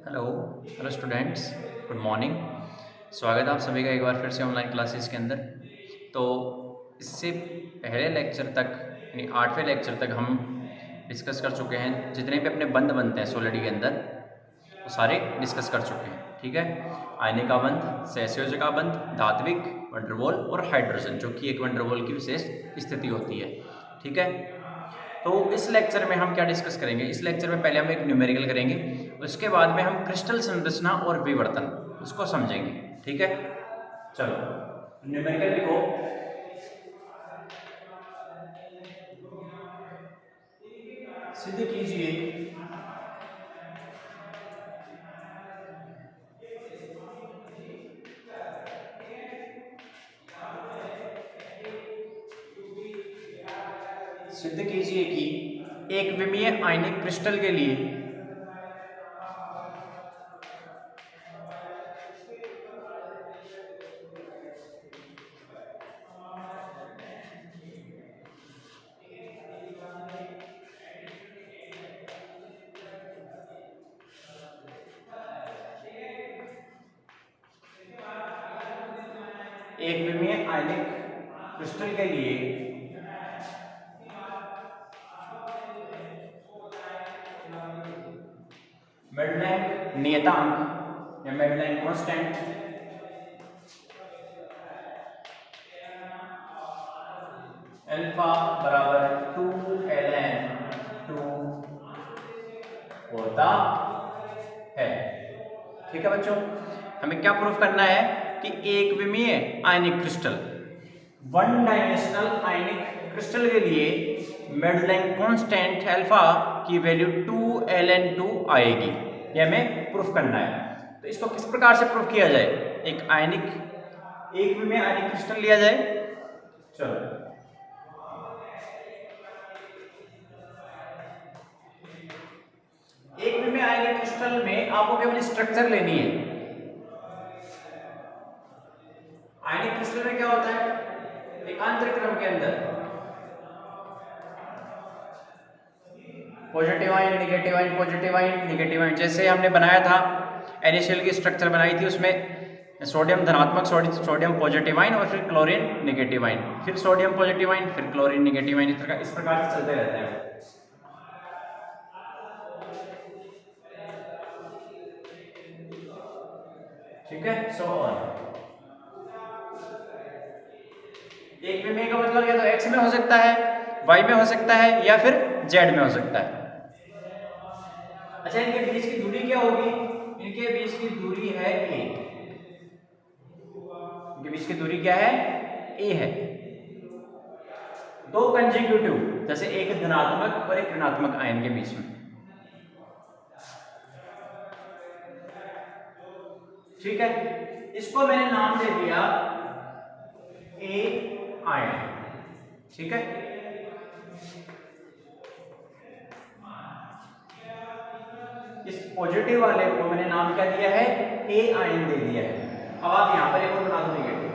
Hello hello students, good morning. स्वागत है आप सभी का एक बार फिर से ऑनलाइन क्लासेस के अंदर। तो इससे पहले लेक्चर तक यानी 8वें लेक्चर तक हम डिस्कस कर चुके हैं। जितने भी अपने बंध बनते हैं सॉलिड के अंदर वो सारे डिस्कस कर चुके हैं। ठीक है, आयनिका बंध, सहसंयोजका बंध, धात्विक, वंडरवॉल और हाइड्रोजन, जो कि एक वंडरवॉल की विशेष स्थिति होती है। ठीक है, तो इस लेक्चर में हम क्या डिस्कस करेंगे? इस लेक्चर में पहले हम एक न्यूमेरिकल करेंगे, उसके बाद में हम क्रिस्टल संरचना और विवर्तन उसको समझेंगे। ठीक है, चलो न्यूमेरिकल लिखो। सिद्ध कीजिए सिद्ध कीजिए कि एक विमीय आयनिक क्रिस्टल के लिए एक विमीय आयनिक क्रिस्टल के लिए मेडलैंक नियतांक या मेडलैंक कांस्टेंट अल्फा बराबर 2ln 2 होता है। ठीक है बच्चों, हमें क्या प्रूफ करना है कि एक विमीय आयनिक क्रिस्टल, वन डायमेंशनल आयनिक क्रिस्टल के लिए मेडलैंक कांस्टेंट अल्फा की वैल्यू 2ln 2 आएगी। ये हमें प्रूफ करना है। तो इसको किस प्रकार से प्रूफ किया जाए? एक विमीय आयनिक क्रिस्टल लिया जाए। चलो एक विमीय आयनिक क्रिस्टल में आपको केवल स्ट्रक्चर लेनी है। आयनिक क्रिस्टल में क्या होता है? एकांतर क्रम के अंदर positive ion, negative ion, positive ion, negative ion, जैसे हमने बनाया था NaCl की स्ट्रक्चर बनाई थी, उसमें सोडियम धनात्मक, सोडियम पॉजिटिव आयन और फिर क्लोरीन नेगेटिव आयन, फिर सोडियम पॉजिटिव आयन, फिर क्लोरीन नेगेटिव आयन, इस प्रकार से चलते रहते हैं। ठीक है, सो ऑन। एक विमीय का मतलब या तो x में हो सकता है, y में हो सकता है या फिर z में हो सकता है। अच्छा, इनके बीच की दूरी क्या होगी? इनके बीच की दूरी है a। इनके बीच की दूरी क्या है? a है। दो कंजिक्यूटिव, जैसे एक धनात्मक और एक ऋणात्मक आयन के बीच में। ठीक है, इसको मैंने नाम दे दिया ए आयन। ठीक है, इस पॉजिटिव वाले को मैंने नाम क्या दिया है? ए आयन दे दिया है। अब आप यहां पर एक और बना दो नेगेटिव।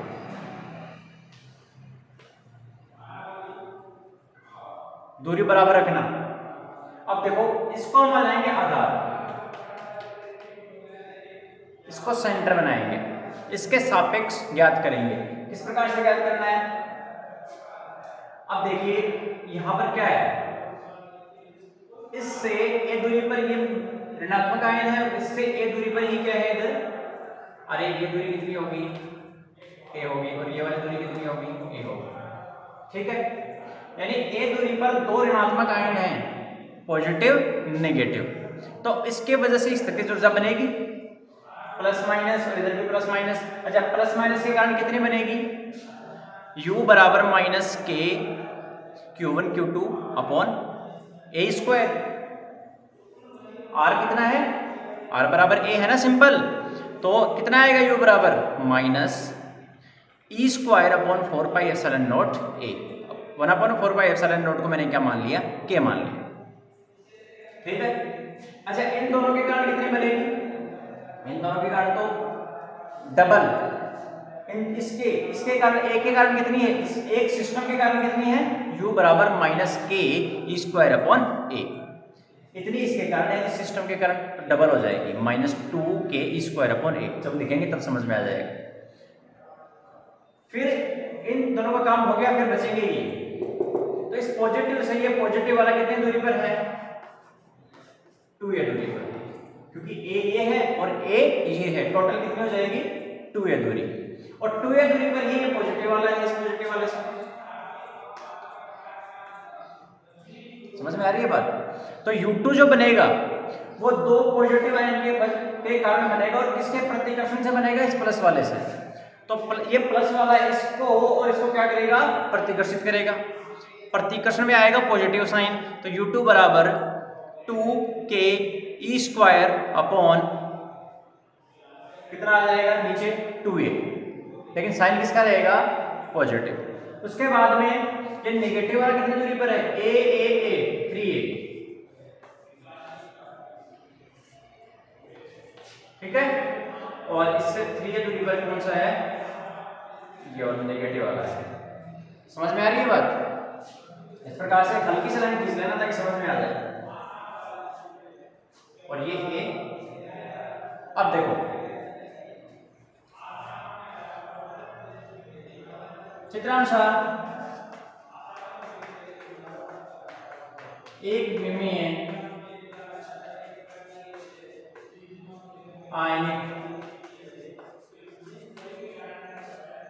दूरी बराबर रखना। अब देखो, इसको हम बनाएंगे आधार, इसको सेंटर बनाएंगे, इसके सापेक्ष ज्ञात करेंगे। किस प्रकार से ज्ञात करना है? अब देखिए यहां पर क्या है, इससे ए दूरी पर ये ऋणात्मक आयन है, इससे ए दूरी पर ये क्या है इधर? अरे ये दूरी कितनी होगी? ए होगी, और ये वाली दूरी कितनी होगी? ए होगी। ठीक है, यानी ए दूरी पर दो ऋणात्मक आयन हैं, पॉजिटिव नेगेटिव। तो इसके वजह से स्थितिज ऊर्जा बनेगी प्लस माइनस, और इधर भी प्लस माइनस। अच्छा, प्लस माइनस के कारण कितनी बनेगी? U बराबर माइनस के Q1 Q2 अपॉन ए स्क्वायर। R कितना है? R बराबर A है ना, सिंपल। तो कितना आएगा U बराबर minus E square upon 4 pi epsilon not A। 1 upon 4 pi epsilon not को मैंने क्या मान लिया? K मान लिया। ठीक है, अच्छा इन दोनों के कारण कितनी बनेगी? इन दोनों के कारण तो डबल, इसके इसके कारण, एक के कारण कितनी है? इस एक सिस्टम के कारण कितनी है? U बराबर माइनस के ई स्क्वायर अपॉन ए। इतनी इसके कारण इस सिस्टम के कारण डबल हो जाएगी, -2k² जब लिखेंगे तब समझ में आ जाएगा। फिर इन दोनों का काम हो गया, फिर बचेंगे ये। तो इस पॉजिटिव से ये पॉजिटिव वाला कितनी दूरी पर है, 2a दूरी पर, क्योंकि ये है और a ये है, टोटल कितनी हो जाएगी 2a दूरी, और 2a दूरी पर ही ये पॉजिटिव वाला है, इस पॉजिटिव वाले से। समझ में आ रही है बात? तो U2 जो बनेगा वो दो पॉजिटिव आयन के कारण बनेगा, और किसके प्रतिकर्षण से बनेगा, इस प्लस वाले से। तो ये प्लस वाला इसको और इसको क्या करेगा, प्रतिकर्षित करेगा, प्रतिकर्षण में आएगा पॉजिटिव साइन। तो U2 बराबर 2k² अपॉन कितना आ जाएगा नीचे 2a, लेकिन साइन किसका रहेगा, पॉजिटिव। उसके बाद में ये नेगेटिव वाला कितनी दूरी पर है, a 3a, ठीक है। और इससे 3a दूरी पर कौन सा है, ये और नेगेटिव वाला है। समझ में आ रही है बात? इस प्रकार से हल्की सी लाइन खींच लेना ताकि समझ में आ जाए। और ये a, अब देखो चित्रानुसार एक विमीय आयनिक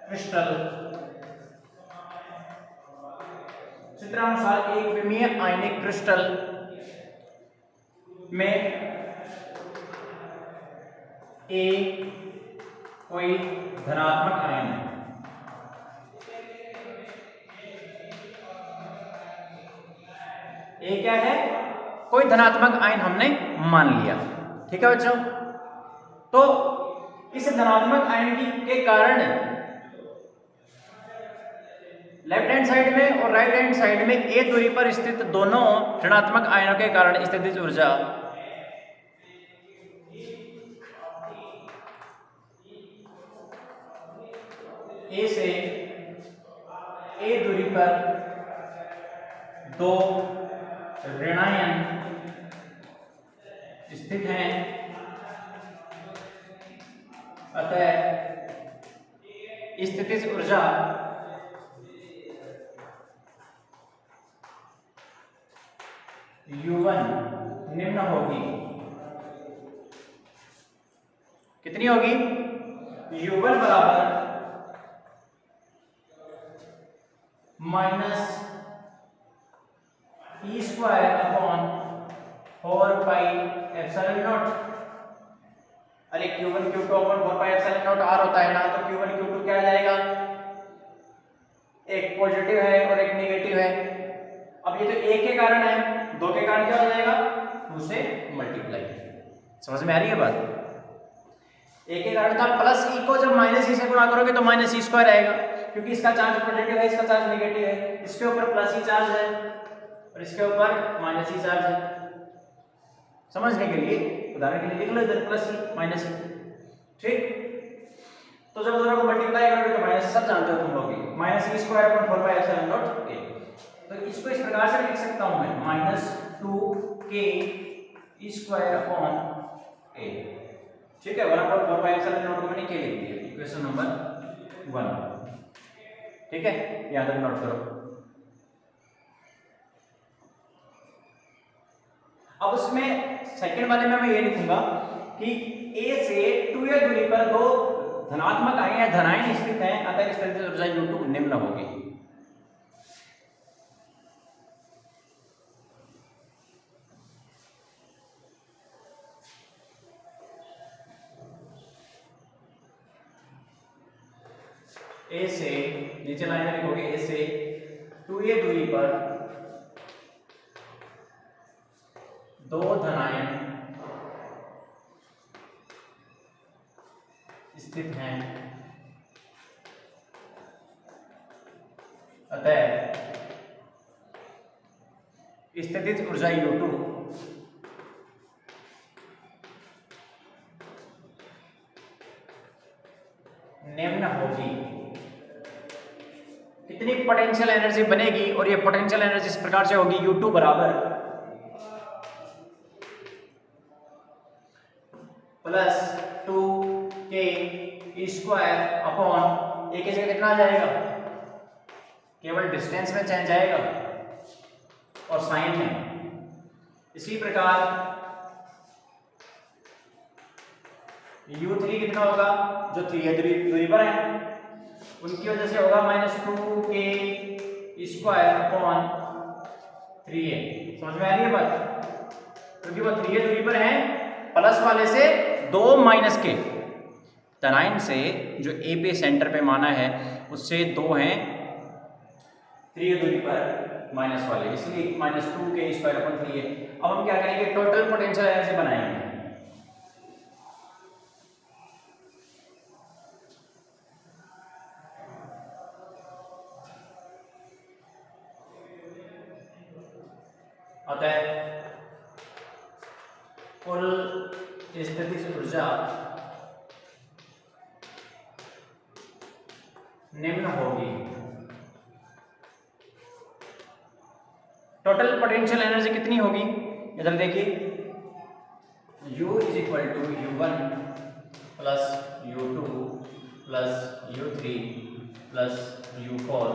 क्रिस्टल, चित्रानुसार एक विमीय आयनिक क्रिस्टल में A कोई धनात्मक आयन है, A क्या है, कोई धनात्मक आयन हमने मान लिया, ठीक है बच्चों। तो इस धनात्मक आयन के कारण लेफ्ट हैंड साइड में और राइट हैंड साइड में A दूरी पर स्थित दोनों ऋणात्मक आयनों के कारण स्थितिज ऊर्जा A से A दूरी पर दो ऋणायन स्थित हैं, अतः स्थितिज ऊर्जा U1 निम्न होगी, कितनी होगी, U1 बराबर -e²/4πε0। अरे Q1 Q2 अपन 4πε0 r होता है ना, तो Q1 Q2 क्या आ जाएगा, एक पॉजिटिव है और एक नेगेटिव है। अब ये तो एक के कारण है, दो के कारण क्या हो जाएगा, 2 से मल्टीप्लाई। समझ में आ रही है बात? एक के कारण था, प्लस ई को जब माइनस ई से गुणा करोगे तो -e² आएगा, क्योंकि इसका चार्ज पॉजिटिव है, इसका चार्ज नेगेटिव है, इसके ऊपर प्लस ई चार्ज है और इसके ऊपर -e चार्ज है। समझने के लिए उदाहरण के लिए लिख लो इधर प्लस ई -e, ठीक। तो जब दोनों को मल्टीप्लाई करोगे तो माइनस, सब जानते हो तुम लोग, -e²/4πε0a। तो इसको इस प्रकार से लिख सकता हूं मैं, -2k² ठीक है। 1/4πε0 को मैंने k लिख दिया, इक्वेशन नंबर 1, ठीक है, याद तक नोट करो। अब उसमें सेकंड वाले में मैं ये लिखूंगा कि A से 2a दूरी पर दो धनात्मक आयन या धनायन स्थित हैं, अतः स्थितिज ऊर्जा U2 निम्न होगी। A से नीचे लाइन में लिखोगे, A से 2a दूरी पर दो धनायन स्थित हैं, अतः स्थितिज ऊर्जा U2 निम्न होगी। कितनी पोटेंशियल एनर्जी बनेगी, और ये पोटेंशियल एनर्जी इस प्रकार से होगी, U2 बराबर plus 2k square upon a की जगह कितना आ जाएगा, केवल डिस्टेंस में चेंज आएगा और साइन में। इसी प्रकार u3 कितना होगा, जो 3 दूरी पर है उनकी वजह से होगा -2k स्क्वायर अपॉन 3a। समझ में आ रही है बात, क्योंकि वो 3a दूरी पर है, प्लस वाले से 2 माइनस के, तनाइन से जो a पे सेंटर पे माना है उससे 2 हैं 3a दूरी पर माइनस वाले, इसलिए -2k स्क्वायर अपॉन 3a। अब हम क्या करेंगे, टोटल पोटेंशियल एनर्जी बनाएंगे। अतः कुल स्थितिज ऊर्जा निम्न होगी। टोटल पोटेंशियल एनर्जी कितनी होगी, इधर देखिए, U is equal to U1 plus U2 plus U3 plus U4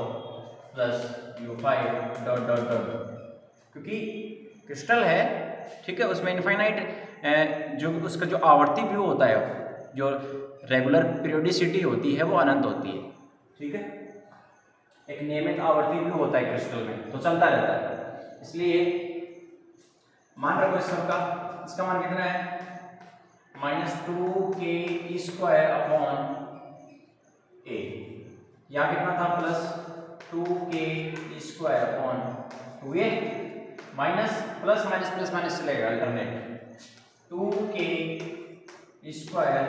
plus U5 dot dot dot, क्योंकि क्रिस्टल है, ठीक है, उसमें इनफाइनाइट जो उसका जो आवर्ती व्यू होता है, जो रेगुलर पीरियोडिसिटी होती है वो अनंत होती है, ठीक है, एक नियमित आवर्ती व्यू होता है क्रिस्टल में, तो चलता रहता है। इसलिए मान रखो इस सबका, इसका मान कितना है, -2k स्क्वायर अपॉन a, यहाँ कितना था, +2k square upon 2a, minus plus minus plus minus चलेगा alternate, 2k square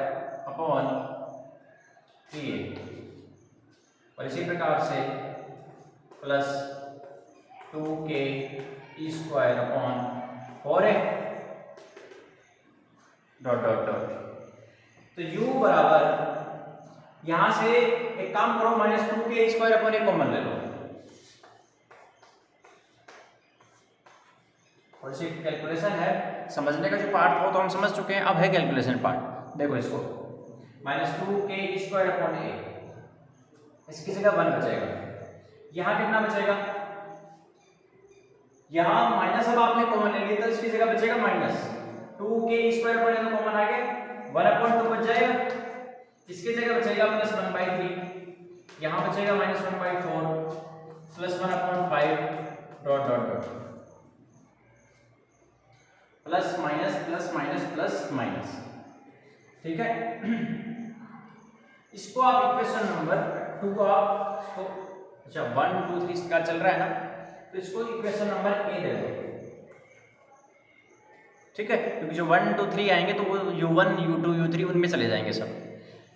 upon 3a, और इसी प्रकार से plus 2k square upon 4a dot dot dot. तो u बराबर, यहां से एक काम करो, -2k square upon a common ले लो, और सी कैलकुलेशन है, समझने का जो पार्ट हो तो हम समझ चुके हैं, अब है कैलकुलेशन पार्ट। देखो इसको, -2k स्क्वायर अपॉन a, इसकी जगह 1 बचेगा, यहाँ कितना बचेगा, यहाँ माइनस, अब आपने कॉमन ले लिया तो इसकी जगह बचेगा -2k स्क्वायर अपॉन a, तो कॉमन आ गया, 1/2 बच जाएगा, इसकी जगह बचेगा +1/3, यहाँ बचेगा -1/4 plus 1/5 dot dot dot, plus minus plus minus plus minus, ठीक है। इसको आप इक्वेशन नंबर 2 को आप इसको, अच्छा 1 2 3 इसका चल रहा है ना, तो इसको इक्वेशन नंबर ए दे दो, ठीक है, क्योंकि जो 1 2 3 आएंगे तो वो U1 U2 U3 उनमें चले जाएंगे सब।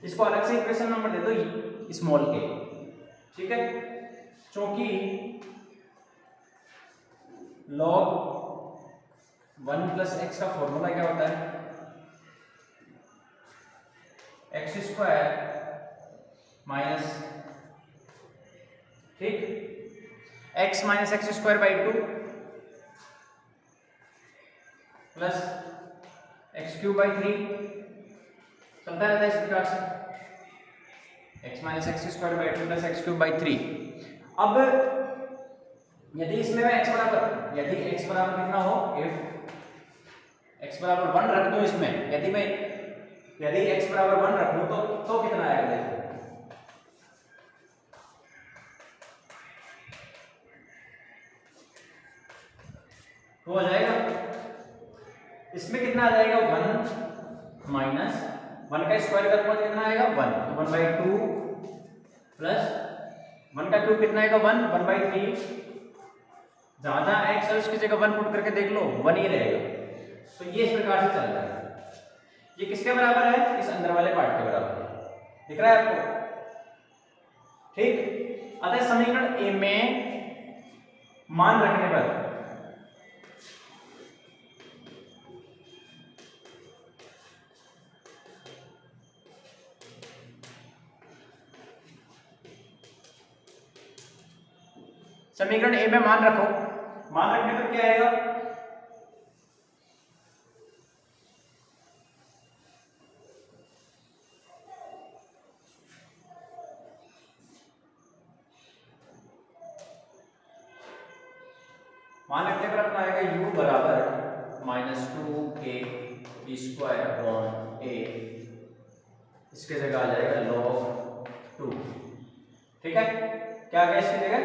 इसको अलग से इक्वेशन नंबर दे दो स्मॉल a, ठीक है, क्योंकि log 1 + x का फॉर्मूला क्या होता है, x² माइनस, ठीक, x minus x² 2 plus x³ 3, चलता रहता है इस प्रकार से, x minus x² 2 plus x³ 3। अब यदि इसमें मैं x बराबर, यदि x बराबर कितना हो, if x बराबर 1 रख दो इसमें, यदि x बराबर 1 रखूं तो कितना आएगा, देखो, तो हो जाएगा, इसमें कितना आ जाएगा, 1 माइनस 1 का स्क्वायर का पद कितना आएगा, 1, तो 1/2 प्लस 1 का क्यूब कितना आएगा, 1/3, जहां जहां x है उसकी जगह 1 पुट करके देख लो, 1 ही रहेगा। तो ये इस प्रकार से चल रहा है, ये किसके बराबर है, इस अंदर वाले पार्ट के बराबर, दिख रहा है आपको, ठीक। अतः समीकरण ए में मान रखने पर समीकरण ए में मान रखो, मान रखने पर क्या आएगा, मान लेते हैं अपना आएगा u बराबर -2a² a, इसके जगह आ जाएगा log 2। ठीक है, क्या क्या इसकी जगह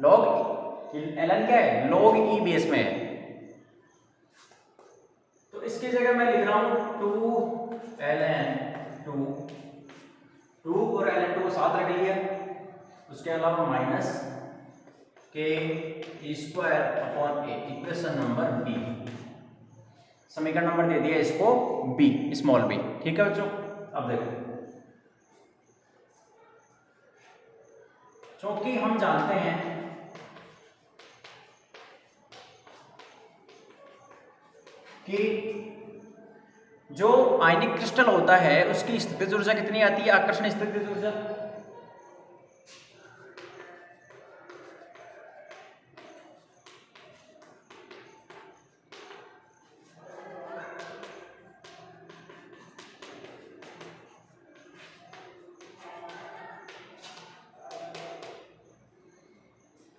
log ln क्या है, log e बेस में है, तो इसकी जगह मैं लिख रहा हूं 2 और ln 2 को साथ रख लिया, उसके अलावा minus k² a, equation number B, समीकरण नंबर दे दिया इसको बी, स्मॉल बी। ठीक है बच्चों, अब देखो, क्योंकि हम जानते हैं कि जो आयनिक क्रिस्टल होता है उसकी स्थितिज ऊर्जा कितनी आती है, आकर्षण स्थितिज ऊर्जा,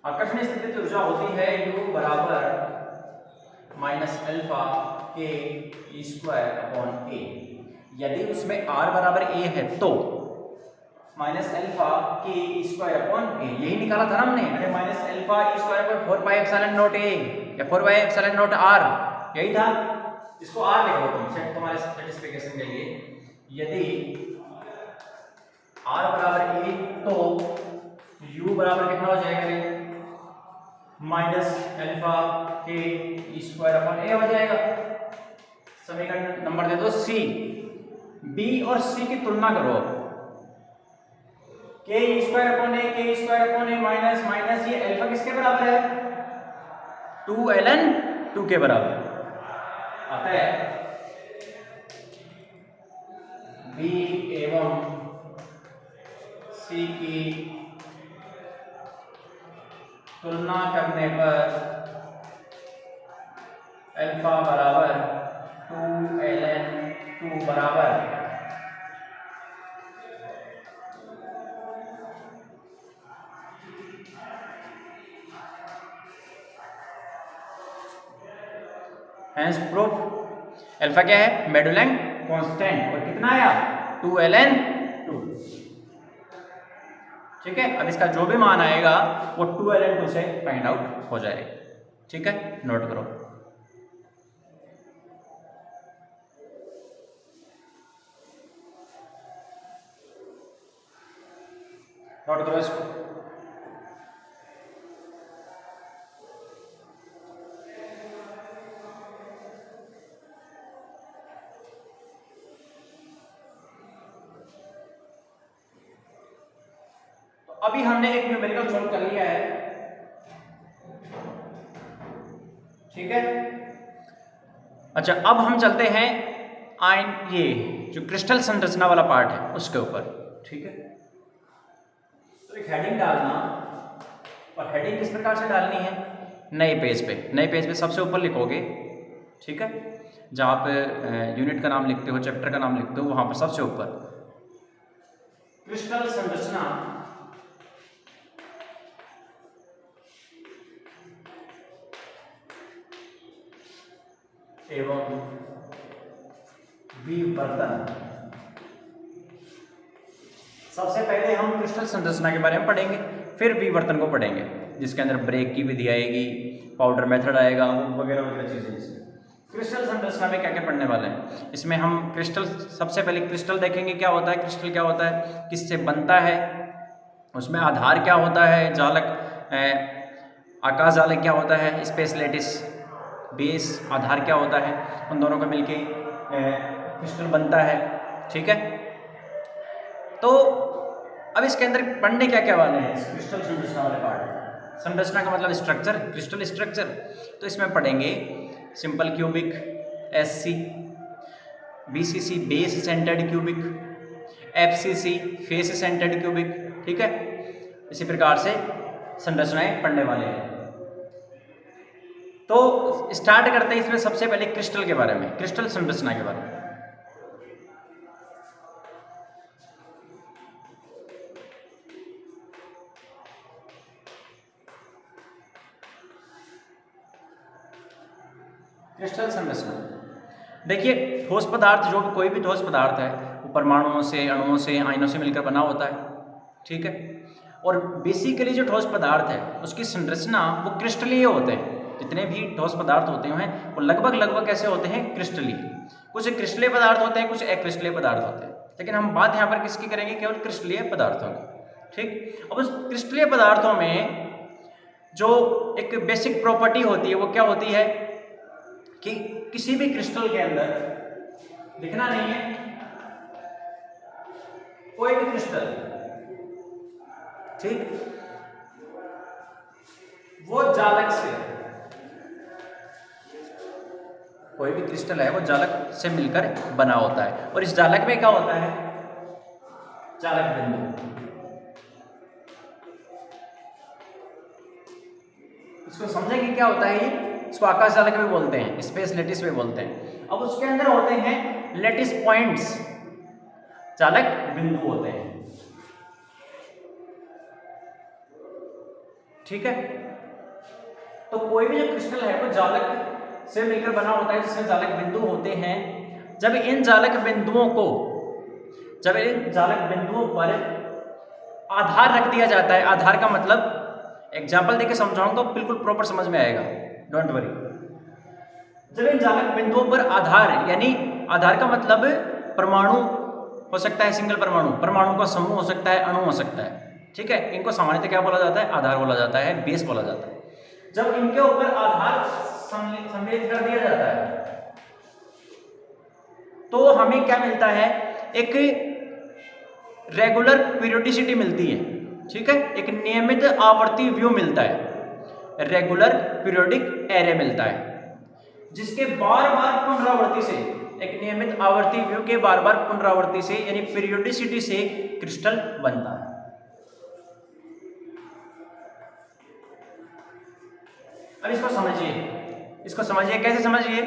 आकर्षण स्थितिज ऊर्जा होती है u बराबर -α k² a। यदि उसमें r बराबर a है तो -α k² a, यही निकाला था ना हमने, अरे -α e²4πε0 a या 4πε0 r, यही था, इसको r लिखो तुम सेट तुम्हारे सेटिस्फिकेशन के लिए। यदि r बराबर a तो u बराबर कितना हो जाएगा रे, -α k² a हो जाएगा। समीकरण नंबर दे दो सी, बी और सी की तुलना करो, k² a माइनस ये अल्फा किसके बराबर है, 2ln 2 के बराबर, अतः बी एवं सी की तुलना करने पर अल्फा बराबर 2ln 2 बराबर हैंस प्रूफ। अल्फा क्या है, मेडुलैंग कांस्टेंट, और कितना आया 2ln 2। ठीक है, अब इसका जो भी मान आएगा वो 2ln 2 से फाइंड आउट हो जाएगा। ठीक है, नोट करो, नोट करो इसको। तो अभी हमने एक न्यूमेरिकल सॉल्व कर लिया है। ठीक है, अच्छा अब हम चलते हैं आयन, ये जो क्रिस्टल संरचना वाला पार्ट है उसके ऊपर। ठीक है, तो एक हेडिंग डालना, और हेडिंग किस प्रकार से डालनी है, नए पेज पे सबसे ऊपर लिखोगे। ठीक है, जहाँ पे यूनिट का नाम लिखते हो, चैप्टर का नाम लिखते हो, वहां पर सबसे ऊपर क्रिस्टल संरचना एवं विवर्तन। सबसे पहले हम क्रिस्टल संरचना के बारे में पढ़ेंगे, फिर विवर्तन को पढ़ेंगे, जिसके अंदर ब्रेक की विधि आएगी, पाउडर मेथड आएगा, वगैरह वगैरह चीजें। क्रिस्टल संरचना में क्या क्या पढ़ने वाले हैं, इसमें हम क्रिस्टल, सबसे पहले क्रिस्टल देखेंगे, क्या होता है क्रिस्टल, क्या होता है, किससे बनता है, उसमें आधार क्या होता है, जालक आकाश जालक क्या होता है, स्पेस लेटिस बेस आधार क्या होता है, उन दोनों का मिलके क्रिस्टल बनता है। ठीक है, तो अब इसके अंदर पढ़ने क्या क्या वाले हैं, क्रिस्टल संरचना वाले पार्ट। संरचना का मतलब स्ट्रक्चर, क्रिस्टल स्ट्रक्चर, तो इसमें पढ़ेंगे simple cubic, SC, BCC base centred cubic, FCC face centred cubic. ठीक है, इसी प्रकार से संरचनाएं पढ़ने वाले हैं। तो स्टार्ट करते हैं इसमें सबसे पहले क्रिस्टल के बारे में, क्रिस्टल संरचना के बारे में। क्रिस्टल संरचना। देखिए ठोस पदार्थ, जो कोई भी ठोस पदार्थ है वो परमाणुओं से, अणुओं से, आयनों से मिलकर बना होता है, ठीक है। और बेसिकली जो ठोस पदार्थ है उसकी संरचना वो क्रिस्टलीय होते हैं। जितने भी ठोस पदार्थ होते हैं वो लगभग कैसे होते हैं, क्रिस्टलीय। कुछ क्रिस्टलीय पदार्थ होते हैं, कुछ अक्रिस्टलीय पदार्थ होते हैं, लेकिन हम बात यहाँ पर किसकी करेंगे, केवल क्रिस्टलीय पदार्थों की, ठीक। अब उस क्रिस्टलीय पदार्थों में जो एक बेसिक प्रॉपर्टी होती है वो क्या होती है कि किसी भी क्रिस्टल के अंदर लिखना नहीं है, कोई भी क्रिस्टल, ठीक, वो जालक से, कोई भी क्रिस्टल है वो जालक से मिलकर बना होता है। और इस जालक में क्या होता है, जालक बिंदु। इसको समझेंगे क्या होता है ये, इसको आकाश जालक भी बोलते हैं, स्पेस लेटिस भी बोलते हैं। अब उसके अंदर होते हैं लेटिस पॉइंट्स, जालक बिंदु होते हैं, ठीक है। तो कोई भी जो क्रिस्टल है वो जालक से मिलकर बना होता है, जिसमें जालक बिंदु होते हैं। जब इन जालक बिंदुओं पर आधार रख दिया जाता है, आधार का मतलब एग्जाम्पल देके समझाऊंगा तो बिल्कुल प्रॉपर समझ में आएगा, डोंट वरी। जब इन जालक बिंदुओं पर आधार, यानी आधार का मतलब परमाणु हो सकता है, सिंगल परमाणु का समूह हो सकता है, अणु हो सकता है, ठीक है। इनको सामान्यतः क्या बोला जाता है, आधार बोला जाता है, बेस बोला जाता है। जब इनके ऊपर आधार सम्मिलित कर दिया जाता है तो हमें क्या मिलता है, एक रेगुलर पीरियोडिसिटी मिलती है, ठीक है। एक नियमित आवर्ती व्यू मिलता है, रेगुलर पीरियोडिक एरे मिलता है, जिसके बार बार पुनरावृत्ति से, एक नियमित आवर्ती व्यू के बार बार पुनरावृत्ति से, यानी पीरियोडिसिटी से क्रिस्टल बनता है। अब इसको समझिए, कैसे समझिए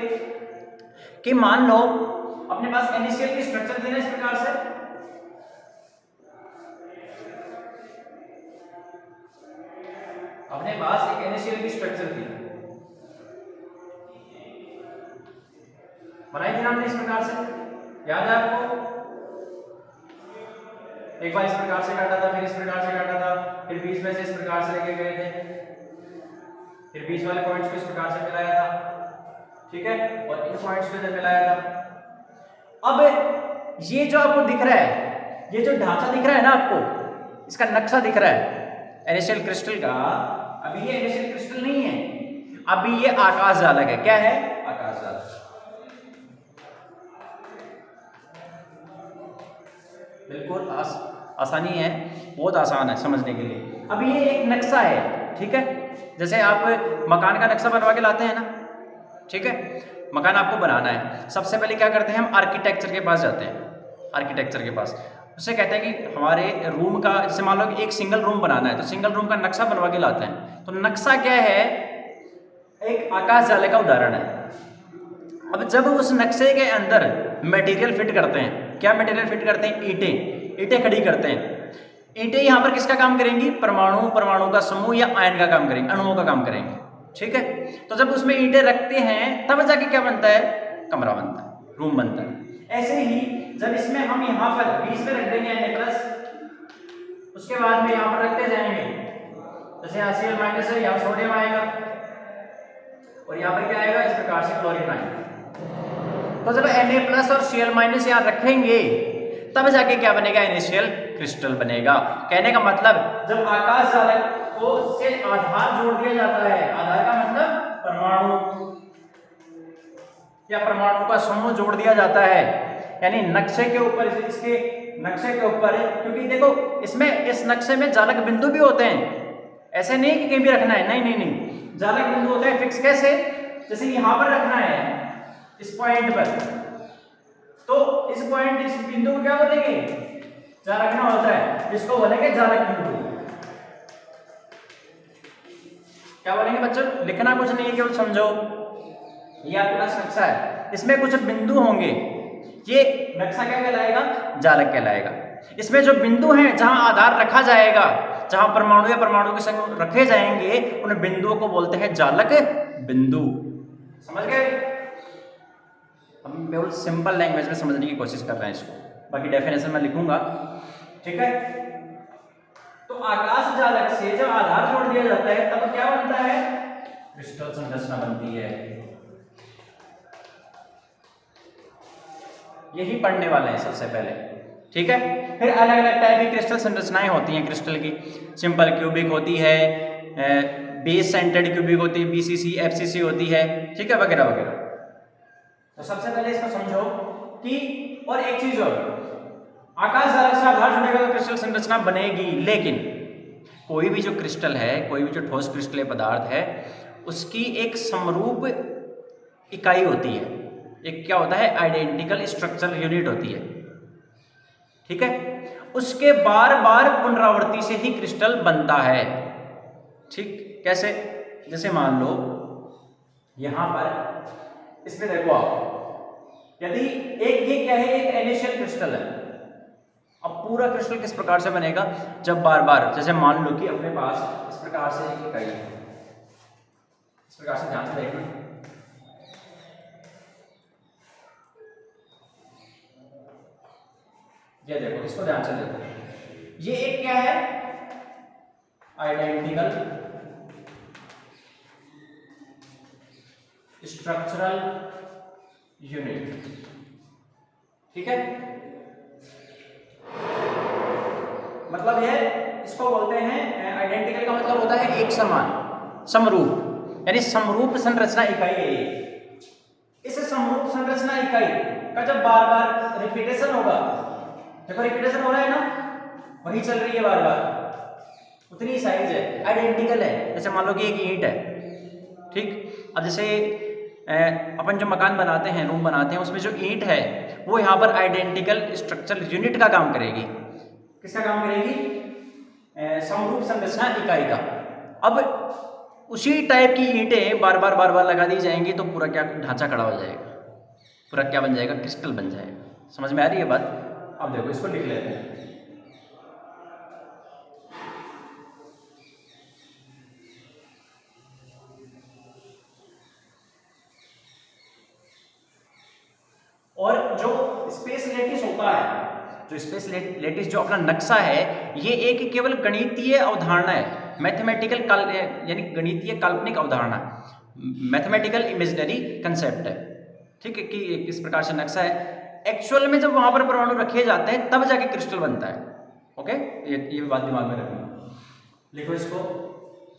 कि मान लो अपने पास NaCl की स्ट्रक्चर थी ना, इस प्रकार से, अपने पास एक NaCl की स्ट्रक्चर थी, बनाई थी ना हमने इस प्रकार से, याद है आपको? एक बार इस प्रकार से काटा था, फिर इस प्रकार से काटा था, फिर बीच में से इस प्रकार से लेके गए थे, फिर बीच वाले पॉइंट्स को इस प्रकार से मिलाया था, ठीक है, और इन पॉइंट्स को इधर मिलाया था। अब ये जो आपको दिख रहा है, ये जो ढांचा दिख रहा है ना आपको, इसका नक्शा दिख रहा है NaCl क्रिस्टल का, अभी ये NaCl क्रिस्टल नहीं है, अभी ये आकाश जालक है। क्या है? आकाश जालक। बिल्कुल आसानी है, बहुत आसान है समझने के लिए। अब ये एक नक्शा है, ठीक है, जैसे आप मकान का नक्शा बनवा के लाते हैं ना, ठीक है, मकान आपको बनाना है, सबसे पहले क्या करते हैं, हम आर्किटेक्चर के पास जाते हैं, आर्किटेक्चर के पास उससे कहते हैं कि हमारे रूम का, जैसे मान लो कि एक सिंगल रूम बनाना है, तो सिंगल रूम का नक्शा बनवा के लाते हैं। तो नक्शा क्या है, एक आकाश जालक का उदाहरण है। अब जब उस नक्शे के अंदर मटेरियल फिट करते हैं, क्या मटेरियल फिट करते हैं, ईंटें खड़ी करते हैं। ईंटें यहाँ पर किसका काम करेंगी, परमाणु का समूह या आयन का काम करेंगे, अणुओं का काम करेंगे, ठीक है। तो जब उसमें ईंटें रखते हैं तब जाके क्या बनता है, कमरा बनता है, रूम बनता है। ऐसे ही जब इसमें हम यहाँ पर बीच में रख देंगे Na+, उसके बाद में यहाँ पर रखते जाएंगे, जैसे यहाँ Cl- है, यहाँ सोडियम आएगा और यहाँ पर क्या आएगा, इस प्रकार से क्लोरीन आएगा। तो जब Na+ और Cl- यहाँ रखेंगे तब जाके क्या बनेगा, NaCl क्रिस्टल बनेगा। कहने का मतलब जब आकाश जालक को से आधार जोड़ दिया जाता है, आधार का मतलब परमाणु या परमाणु का समूह जोड़ दिया जाता है, यानी नक्शे के ऊपर, इसके नक्शे के ऊपर, क्योंकि देखो इसमें, इस नक्शे में जालक बिंदु भी होते हैं, ऐसे नहीं कि कहीं भी रखना है, नहीं, जालक बिंदु होते हैं फिक्स। कैसे, जैसे यहाँ पर रखना है इस पॉइंट पर, तो इस पॉइंट, इस बिंदु को क्या बोलेंगे, जहाँ रखना होता है, जिसको बोलेंगे जालक बिंदु। क्या बोलेंगे बच्चों, लिखना कुछ नहीं है, केवल समझो। ये आपके पास नक्शा है, इसमें कुछ बिंदु होंगे, ये नक्शा क्या कहलाएगा, जालक कहलाएगा। इसमें जो बिंदु हैं, जहां आधार रखा जाएगा, जहां परमाणु या परमाणु के संग रखे जाएंगे, उन बिंदुओं को बोलते हैं जालक बिंदु। समझ गए? बिल्कुल सिंपल लैंग्वेज में समझने की कोशिश कर रहे हैं इसको, बाकी डेफिनेशन में लिखूंगा, ठीक है। तो आकाश जालक से जब आधार जोड़ दिया जाता है तब क्या बनता है, क्रिस्टल संरचना बनती है। यही पढ़ने वाले हैं सबसे पहले, ठीक है। फिर अलग अलग टाइप की क्रिस्टल संरचनाएं होती हैं क्रिस्टल की, सिंपल क्यूबिक होती है, बेस सेंटर्ड क्यूबिक होती है, बीसीसी एफसीसी होती है, ठीक है, वगैरह वगैरह। तो सबसे पहले इसको समझो कि, और एक चीज और, आकाश जालक से आधार जुड़ेगा तो क्रिस्टल संरचना बनेगी, लेकिन कोई भी जो क्रिस्टल है, कोई भी जो ठोस क्रिस्टलीय पदार्थ है, उसकी एक समरूप इकाई होती है, एक क्या होता है, आइडेंटिकल स्ट्रक्चरल यूनिट होती है, ठीक है। उसके बार बार पुनरावृत्ति से ही क्रिस्टल बनता है, ठीक। कैसे, जैसे मान लो यहां पर इसमें देखो आप, यदि एक ये क्या है, एक इनिशियल क्रिस्टल है। अब पूरा क्रिस्टल किस प्रकार से बनेगा, जब बार बार, जैसे मान लो कि अपने पास इस प्रकार से एक इकाई है, इस प्रकार से ध्यान से देखना, ये देखो, इसको ध्यान से देखो, ये एक क्या है, आइडेंटिकल स्ट्रक्चरल यूनिट, ठीक है। मतलब ये, इसको बोलते हैं, आइडेंटिकल का मतलब होता है एक समान, समरूप, यानी समरूप संरचना इकाई है ये। इस समरूप संरचना इकाई का जब बार बार रिपीटेशन होगा, देखो रिपीटेशन हो रहा है ना, वही चल रही है बार बार, उतनी साइज है, आइडेंटिकल है। जैसे मान लो कि एक ईंट है, ठीक। अब जैसे अपन जो मकान बनाते हैं, रूम बनाते हैं, उसमें जो ईंट है वो यहाँ पर आइडेंटिकल स्ट्रक्चरल यूनिट का काम करेगी। किसका काम करेगी, समरूप संरचना इकाई का। अब उसी टाइप की ईंटें बार बार लगा दी जाएंगी तो पूरा क्या ढांचा खड़ा हो जाएगा, पूरा क्या बन जाएगा, क्रिस्टल बन जाएगा। समझ में आ रही है बात। अब देखो इसको लिख लेते हैं, और जो स्पेस लेटिस होता है, जो स्पेस लेटिस जो अपना नक्शा है, ये एक केवल गणितीय अवधारणा है, मैथमेटिकल यानी गणितीय काल्पनिक अवधारणा, मैथमेटिकल इमेजिनरी कंसेप्ट है, ठीक है, कि किस प्रकार से नक्शा है। एक्चुअल में जब वहां पर परमाणु रखे जाते हैं तब जाके क्रिस्टल बनता है। ओके, ये बात दिमाग में रखना। लिखो इसको,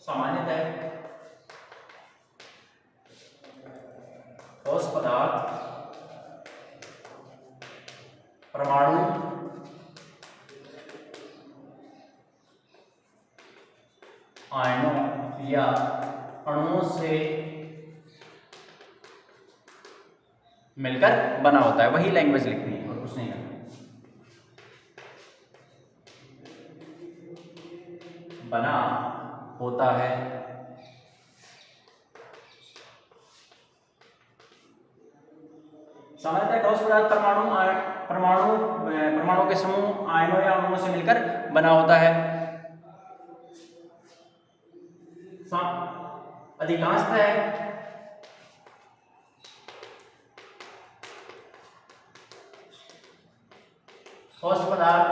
सामान्यतः ठोस पदार्थ परमाणु आयनों या अणुओं से मिलकर बना होता है। वही लैंग्वेज लिखनी है और कुछ नहीं करना। बना होता है सामान्यतः ठोस पदार्थ परमाणु के समूह आयनों या अणुओं से मिलकर बना होता है। अधिकांशतः ठोस पदार्थ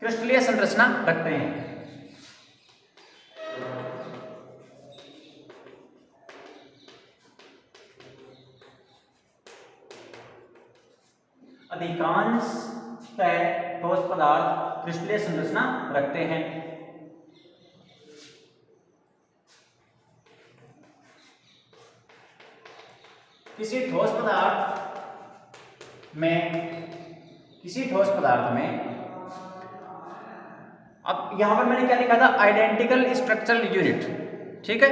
क्रिस्टलीय संरचना रखते हैं। अधिकांशतः ठोस पदार्थ क्रिस्टलीय संरचना रखते हैं। किसी ठोस पदार्थ में अब यहां पर मैंने क्या लिखा था, आइडेंटिकल स्ट्रक्चरल यूनिट, ठीक है।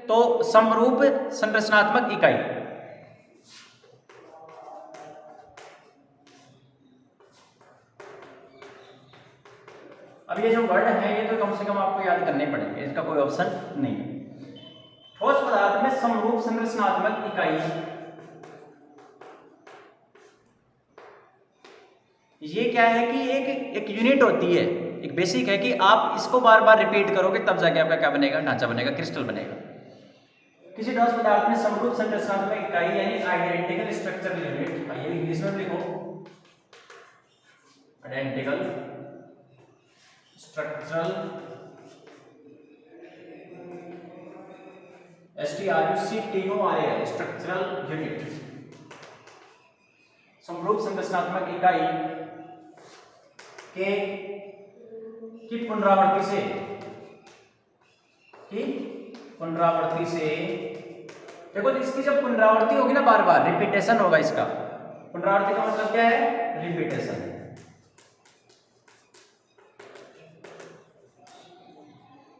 तो समरूप संरचनात्मक इकाई, अब ये जो वर्ड है ये तो कम से कम आपको याद करने पड़ेंगे, इसका कोई ऑप्शन नहीं है। ठोस पदार्थ में समरूप संरचनात्मक इकाई, ये क्या है कि एक यूनिट होती है, एक बेसिक है कि आप इसको बार बार रिपीट करोगे तब जाके आपका क्या बनेगा, ढांचा बनेगा, क्रिस्टल बनेगा। किसी ठोस पदार्थ में समरूप संरचनात्मक इकाई यानी आइडेंटिकल स्ट्रक्चरल यूनिट, आइए इंग्लिश में लिखो, identical structural STRUCTURAL structural unit, समरूप संरचनात्मक इकाई के की पुनरावृत्ति से देखो, इसकी जब पुनरावृत्ति होगी ना, बार बार रिपीटेशन होगा इसका, पुनरावृत्ति का मतलब क्या है, रिपीटेशन।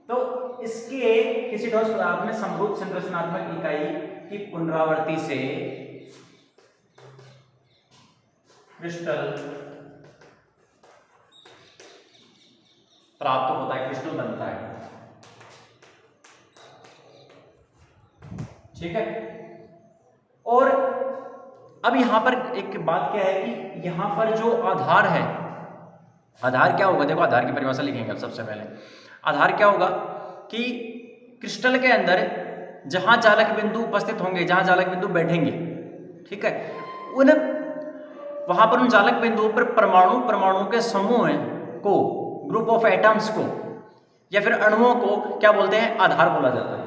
तो इसके किसी ठोस पदार्थ में समरूप संरचनात्मक इकाई की पुनरावृत्ति से क्रिस्टल प्राप्त होता है, क्रिस्टल बनता है। ठीक है। और अब यहां पर एक बात क्या है कि यहां पर जो आधार है, आधार क्या होगा, देखो आधार की परिभाषा लिखेंगे अब सबसे पहले। आधार क्या होगा कि क्रिस्टल के अंदर जहां चालक बिंदु उपस्थित होंगे, जहां चालक बिंदु बैठेंगे, ठीक है, वहां पर उन चालक बिंदुओं पर परमाणु के समूह को, ग्रुप ऑफ एटम्स को या फिर अणुओं को क्या बोलते हैं, आधार बोला जाता है।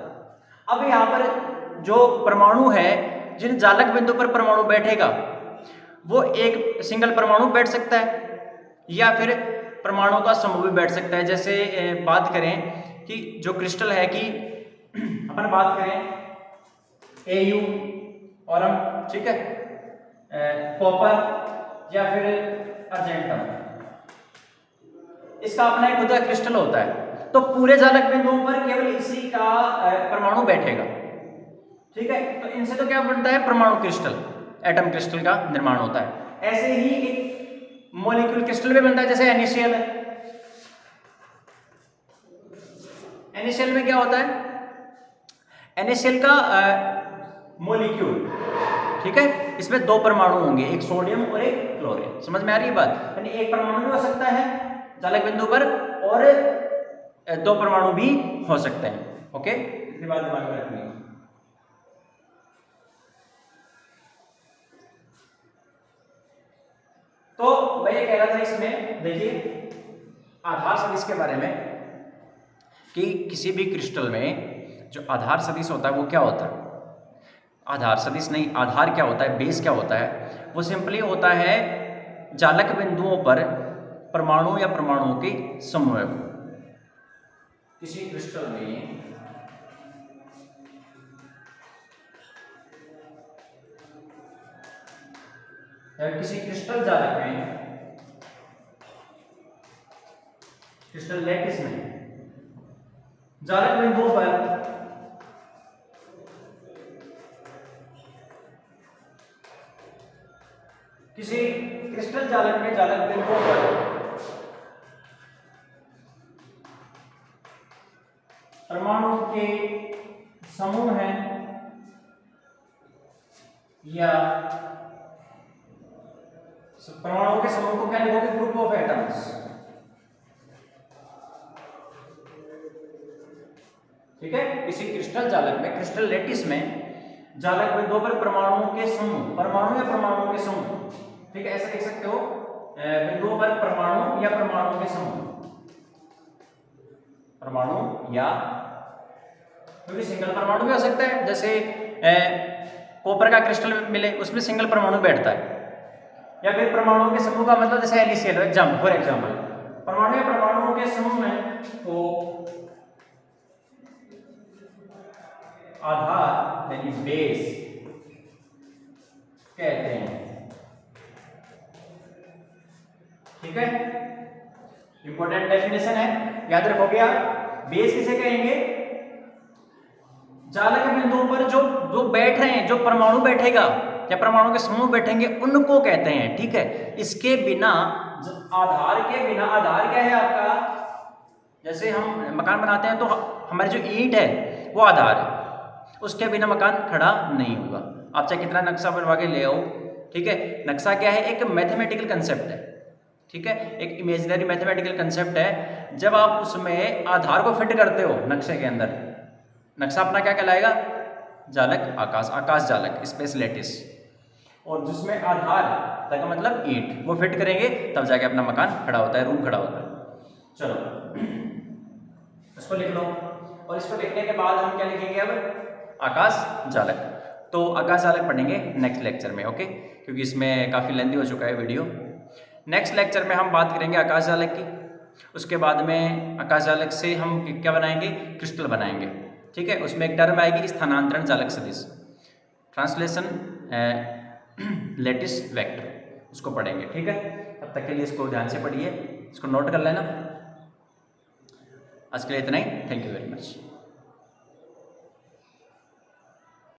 अब यहां पर जो परमाणु है, जिन चालक बिंदु पर परमाणु बैठेगा वो एक सिंगल परमाणु बैठ सकता है या फिर परमाणु का समूह भी बैठ सकता है। जैसे बात करें कि जो क्रिस्टल है कि अपन बात करें AU और हम, ठीक है, कॉपर या फिर अर्जेंटम, इसका अपना एक खुद का क्रिस्टल होता है, तो पूरे चालक बिंदुओं पर केवल इसी का परमाणु बैठेगा। ठीक है, तो इनसे तो क्या बनता है, परमाणु क्रिस्टल, एटम क्रिस्टल का निर्माण होता है। ऐसे ही एक मॉलिक्यूल क्रिस्टल भी बनता है, जैसे NaCl है। NaCl में क्या होता है, NaCl का मॉलिक्यूल, ठीक है, इसमें दो परमाणु होंगे, एक सोडियम और एक क्लोरीन। समझ में आ रही है बात, यानी एक परमाणु भी हो सकता है चालक बिंदु पर और दो परमाणु भी हो सकते हैं। ओके, इसके बाद दिमाग में रखनी है। तो मैं ये कह रहा था इसमें, देखिए आधार सदिश के बारे में, कि किसी भी क्रिस्टल में जो आधार सदिश होता है वो क्या होता है, आधार सदिश नहीं, आधार क्या होता है, बेस क्या होता है, वो सिंपली होता है चालक बिंदुओं पर परमाणु या परमाणुओं के समूह को। किसी क्रिस्टल में या किसी क्रिस्टल जालक में, क्रिस्टल लैटिस में जालक बिंदुओं पर किसी क्रिस्टल जालक में जालक बिंदुओं पर परमाणु के समूह हैं या परमाणु के समूह को क्या लिखोगे, ग्रुप ऑफ एटम्स। ठीक है, किसी क्रिस्टल जालक में, क्रिस्टल लैटिस में जालक बिंदुओं पर परमाणुओं के समूह, परमाणु या परमाणुओं के समूह, ठीक है, ऐसा लिख सकते हो, बिंदुओं पर परमाणु या परमाणुओं के समूह, परमाणु या, क्योंकि सिंगल परमाणु भी हो सकता है, जैसे कॉपर का क्रिस्टल मिले उसमें सिंगल परमाणु बैठता है, या फिर परमाणुओं के समूह का मतलब जैसे NaCl फॉर एग्जाम्पल, परमाणु या परमाणुओं के समूह में को आधार यानी बेस कहते हैं। ठीक है, इंपॉर्टेंट डेफिनेशन है, याद रखोगे आप। बेस किसे कहेंगे, जालक बिंदुओं पर जो बैठ रहे हैं, जो परमाणु बैठेगा या परमाणु के समूह बैठेंगे उनको कहते हैं। ठीक है, इसके बिना, आधार के बिना, आधार क्या है आपका, जैसे हम मकान बनाते हैं तो हमारी जो ईंट है वो आधार है, उसके बिना मकान खड़ा नहीं होगा। आप चाहे कितना नक्शा बनवा के ले आओ, ठीक है, नक्शा क्या है, एक मैथमेटिकल कंसेप्ट है, ठीक है, एक इमेजिनरी मैथमेटिकल कंसेप्ट है। जब आप उसमें आधार को फिट करते हो नक्शे के अंदर, नक्शा अपना क्या कहलाएगा, जालक आकाश, आकाश जालक स्पेस लेटिस, और जिसमें आधार का मतलब ईंट वो फिट करेंगे तब जाके अपना मकान खड़ा होता है, रूम खड़ा होता है। चलो इसको लिख लो, और इसको लिखने के बाद हम क्या लिखेंगे अब, आकाश जालक। तो आकाश जालक पढ़ेंगे नेक्स्ट लेक्चर में, ओके, क्योंकि इसमें काफ़ी लेंथी हो चुका है वीडियो। नेक्स्ट लेक्चर में हम बात करेंगे आकाश जालक की, उसके बाद में आकाश जालक से हम क्या बनाएंगे, क्रिस्टल बनाएंगे, ठीक है। उसमें एक टर्म आएगी स्थानांतरण जालक सदिश, ट्रांसलेशन लेटिस वेक्टर, उसको पढ़ेंगे, ठीक है। तब तक के लिए इसको ध्यान से पढ़िए, इसको नोट कर लेना। आज के लिए इतना ही, थैंक यू वेरी मच।